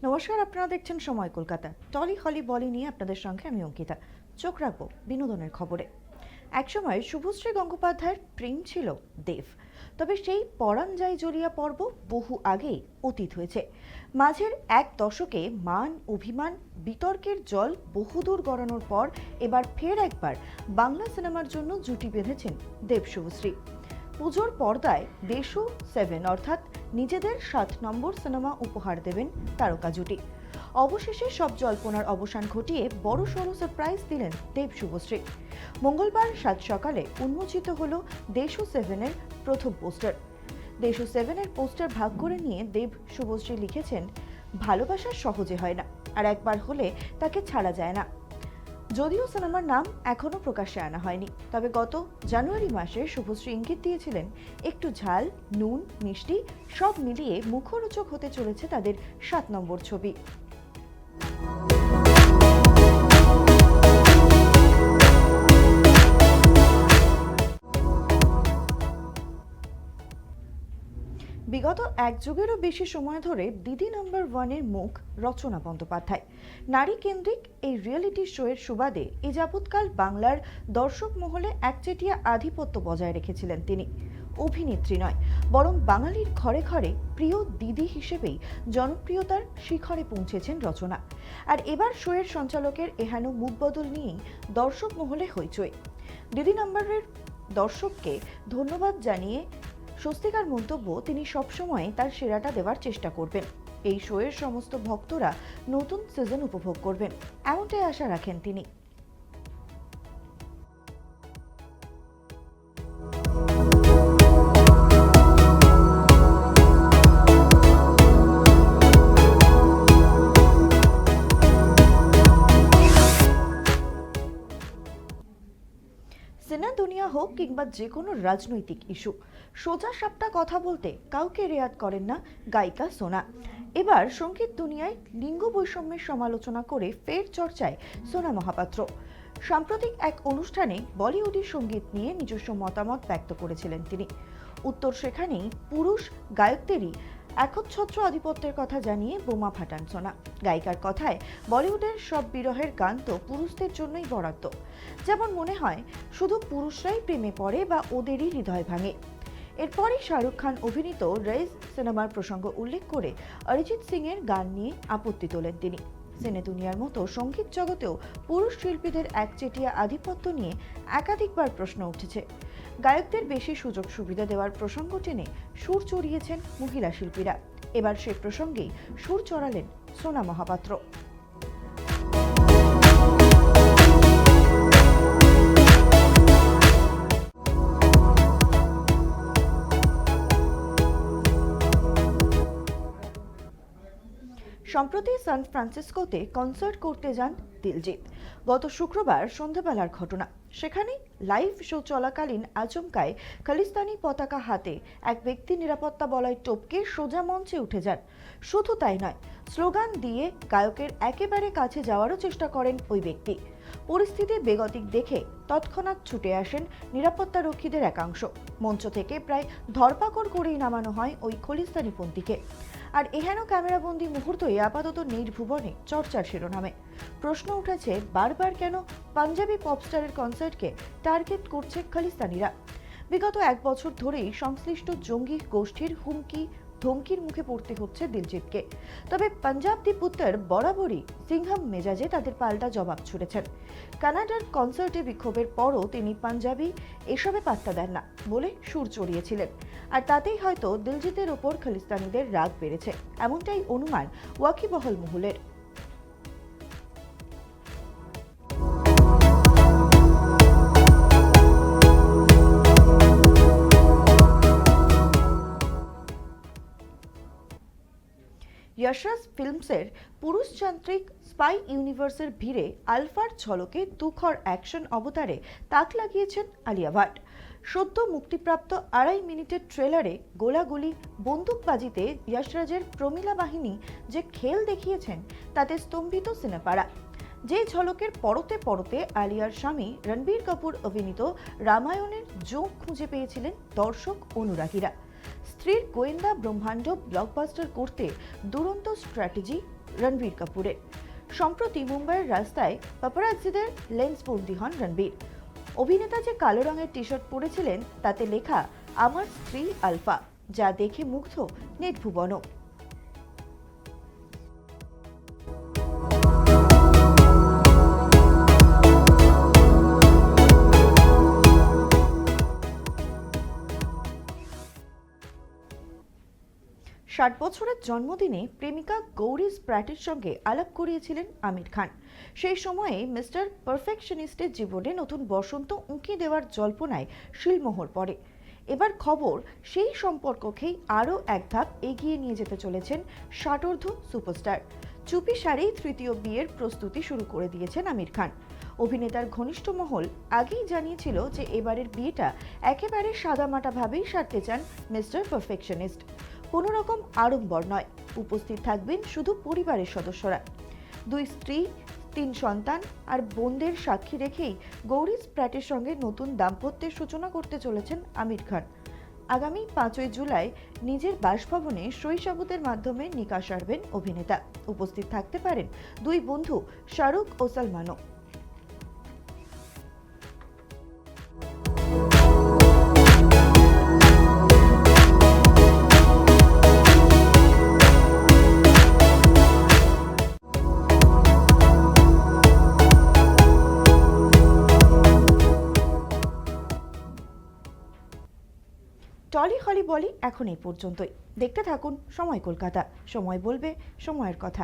নমস্কার, আপনারা দেখছেন সময় কলকাতা। টলি হলি বলি নিয়ে আপনাদের সঙ্গে আমি অঙ্কিতা। চোখ রাখবো বিনোদনের খবরে। একসময় শুভশ্রী গঙ্গোপাধ্যায়ের প্রেম ছিল দেব, তবে সেই পরাণ যায় জড়িয়া পর্ব বহু আগেই অতীত হয়েছে। মাঝের এক দশকে মান অভিমান বিতর্কের জল বহুদূর গড়ানোর পর এবার ফের একবার বাংলা সিনেমার জন্য জুটি বেঁধেছেন দেব শুভশ্রী। পুজোর পর্দায় দেশু 7 অর্থাৎ নিজেদের 7 নম্বর সিনেমা উপহার দেবেন তারকা জুটি। অবশেষে সব জল্পনার অবসান ঘটিয়ে বড়সড় সারপ্রাইজ দিলেন দেব শুভশ্রী। মঙ্গলবার সাত সকালে উন্মোচিত হল দেশু 7-এর প্রথম পোস্টার। দেশু 7-এর পোস্টার ভাগ করে নিয়ে দেব শুভশ্রী লিখেছেন, ভালোবাসা সহজে হয় না, আর একবার হলে তাকে ছাড়া যায় না। যদিও সিনেমার নাম এখনো প্রকাশ্যে আনা হয়নি, তবে গত জানুয়ারি মাসে শুভশ্রী ইঙ্গিত দিয়েছিলেন একটু ঝাল, নুন, মিষ্টি সব মিলিয়ে মুখরোচক হতে চলেছে তাদের 7 নম্বর ছবি। বিগত এক যুগেরও বেশি সময় ধরে দিদি নাম্বার 1-এর মুখ রচনা বন্দ্যোপাধ্যায়। নারী কেন্দ্রিক এই রিয়েলিটি শোয়ের সুবাদে এ যাবৎকাল বাংলার দর্শক মহলে একচেটিয়া আধিপত্য বজায় রেখেছিলেন তিনি। অভিনেত্রী নয়, বরং বাঙালির ঘরে ঘরে প্রিয় দিদি হিসেবেই জনপ্রিয়তার শিখরে পৌঁছেছেন রচনা। আর এবার শোয়ের সঞ্চালকের এহেন মুখবদল নিয়েই দর্শক মহলে হইচই। দিদি নাম্বারের দর্শককে ধন্যবাদ জানিয়ে স্বস্তিকার মন্তব্য, তিনি সবসময় তার সেরাটা দেওয়ার চেষ্টা করবেন। এই শোয়ের সমস্ত ভক্তরা নতুন সিজন উপভোগ করবেন, এমনটাই আশা রাখেন তিনি। সিনে দুনিয়া হোক কিংবা যে কোনো রাজনৈতিক ইস্যু, সোজা সাপটা কথা বলতে কাউকে রেয়াত করেন না গায়িকা সোনা। এবার সঙ্গীত দুনিয়ায় লিঙ্গ বৈষম্যের সমালোচনা করে ফের চর্চায় সোনা মহাপাত্র। সাম্প্রতিক এক অনুষ্ঠানে বলিউডি সঙ্গীত নিয়ে নিজস্ব মতামত ব্যক্ত করেছিলেন তিনি। উত্তর সেখানেই পুরুষ গায়কদেরই একচ্ছত্র আধিপত্যের কথা জানিয়ে বোমা ফাটান সোনা। গায়িকার কথায়, বলিউডের সব বিরহের গান তো পুরুষদের জন্যই বরাদ্দ। যেমন মনে হয় শুধু পুরুষরাই প্রেমে পড়ে বা ওদেরই হৃদয় ভাঙে। এরপরই শাহরুখ খান অভিনীত রেস সিনেমার প্রসঙ্গ উল্লেখ করে অরিজিৎ সিং এর গান নিয়ে আপত্তি তোলেন তিনি। সিনে দুনিয়ার মতো সঙ্গীত জগতেও পুরুষ শিল্পীদের একচেটিয়া আধিপত্য নিয়ে একাধিকবার প্রশ্ন উঠেছে। গায়কদের বেশি সুযোগ সুবিধা দেওয়ার প্রসঙ্গ টেনে সুর চড়িয়েছেন মহিলা শিল্পীরা। এবার সে প্রসঙ্গেই সুর চড়ালেন সোনা মহাপাত্র। সম্প্রতি সান ফ্রান্সিসকোতে কনসার্ট করতে যান দিলজিৎ। গত শুক্রবার সন্ধ্যাবেলার ঘটনা। সেখানে লাইভ শো চলাকালীন আচমকায় খালিস্তানি পতাকা হাতে এক ব্যক্তি নিরাপত্তা বলয় টপকে সোজা মঞ্চে উঠে যান। শুধু তাই নয়, স্লোগান দিয়ে গায়কের একেবারে কাছে যাওয়ারও চেষ্টা করেন ওই ব্যক্তি। পরিস্থিতি বেগতিক দেখে তৎক্ষণাৎ ছুটে আসেন নিরাপত্তা রক্ষীদের একাংশ। মঞ্চ থেকে প্রায় ধরপাকড় করেই নামানো হয় ওই খলিস্তানিপন্থীকে। আর এহেন ক্যামেরাবন্দি মুহূর্তই আপাতত নির্ভুবনে চর্চার শিরোনামে। প্রশ্ন উঠেছে, বারবার কেন পাঞ্জাবি পপস্টারের কনসার্টকে টার্গেট করছে খালিস্তানিরা? বিগত এক বছর ধরেই সংশ্লিষ্ট জঙ্গি গোষ্ঠীর ধমকির মুখে পড়তে হচ্ছে দিলজিৎকে। তবে পাঞ্জাব দি পুত্তর বরাবরই সিংহাম মেজাজে তাদের পাল্টা জবাব ছুড়েছেন। কানাডার কনসার্টে বিক্ষোভের পরও তিনি পাঞ্জাবি এসবে পাত্তা দেন না বলে সুর চড়িয়েছিলেন। আর তাতেই হয়তো দিলজিতের ওপর খালিস্তানিদের রাগ বেড়েছে, এমনটাই অনুমান ওয়াকিবহল মহলের। যশরাজ ফিল্মসের পুরুষযান্ত্রিক স্পাই ইউনিভার্সের ভিড়ে আলফার ঝলকে তুখর অ্যাকশন অবতারে তাক লাগিয়েছেন আলিয়া ভাট। সদ্য মুক্তিপ্রাপ্ত 2.5 মিনিটের ট্রেলারে গোলাগুলি বন্দুকবাজিতে যশরাজের প্রমিলা বাহিনী যে খেল দেখিয়েছেন তাতে স্তম্ভিত সিনেপাড়া। যে ঝলকের পরতে পরতে আলিয়ার স্বামী রণবীর কাপুর অভিনীত রামায়ণের জোঁক খুঁজে পেয়েছিলেন দর্শক অনুরাগীরা। স্ত্রীর গোয়েন্দা ব্রহ্মাণ্ড ব্লকবাস্টার করতে দুরন্ত স্ট্র্যাটেজি, রণবীর কাপুরের। সম্প্রতি মুম্বাইয়ের রাস্তায় পাপারাজ্জিদের লেন্সবন্দি হন রণবীর। অভিনেতা যে কালো রঙের টি শার্ট পরেছিলেন তাতে লেখা আমার স্ত্রী আলফা, যা দেখে মুগ্ধ নেট ভুবনও। 60 বছরের জন্মদিনে প্রেমিকা গৌরী স্প্র্যাটের সঙ্গে আলাপ করিয়েছিলেন আমির খান। সেই সময়ে মিস্টার পারফেকশনিস্টের জীবনে নতুন বসন্ত উঁকি দেওয়ার জল্পনায় শিলমোহর পড়ে। এবার খবর, সেই সম্পর্ককেই আরও এক ধাপ এগিয়ে নিয়ে যেতে চলেছেন ষাটোর্ধ্ব সুপারস্টার। চুপি সারেই তৃতীয় বিয়ের প্রস্তুতি শুরু করে দিয়েছেন আমির খান। অভিনেতার ঘনিষ্ঠ মহল আগেই জানিয়েছিল যে এবারের বিয়েটা একেবারে সাদামাটাভাবেই সারতে চান মিস্টার পারফেকশনিস্ট। কোনো রকম আড়ম্বর নয়, উপস্থিত থাকবেন শুধু পরিবারের সদস্যরা। 2 স্ত্রী, 3 সন্তান আর বোনদের সাক্ষী রেখেই গৌরী স্প্র্যাটের সঙ্গে নতুন দাম্পত্যের সূচনা করতে চলেছেন আমির খান। আগামী 5ই জুলাই নিজের বাসভবনে সই-সাবুতের মাধ্যমে নিকাহ সারবেন অভিনেতা। উপস্থিত থাকতে পারেন 2 বন্ধু শাহরুখ ও সালমানও। টলি হলি বলি এখন এই পর্যন্তই। দেখতে থাকুন সময় কলকাতা। সময় বলবে সময়ের কথা।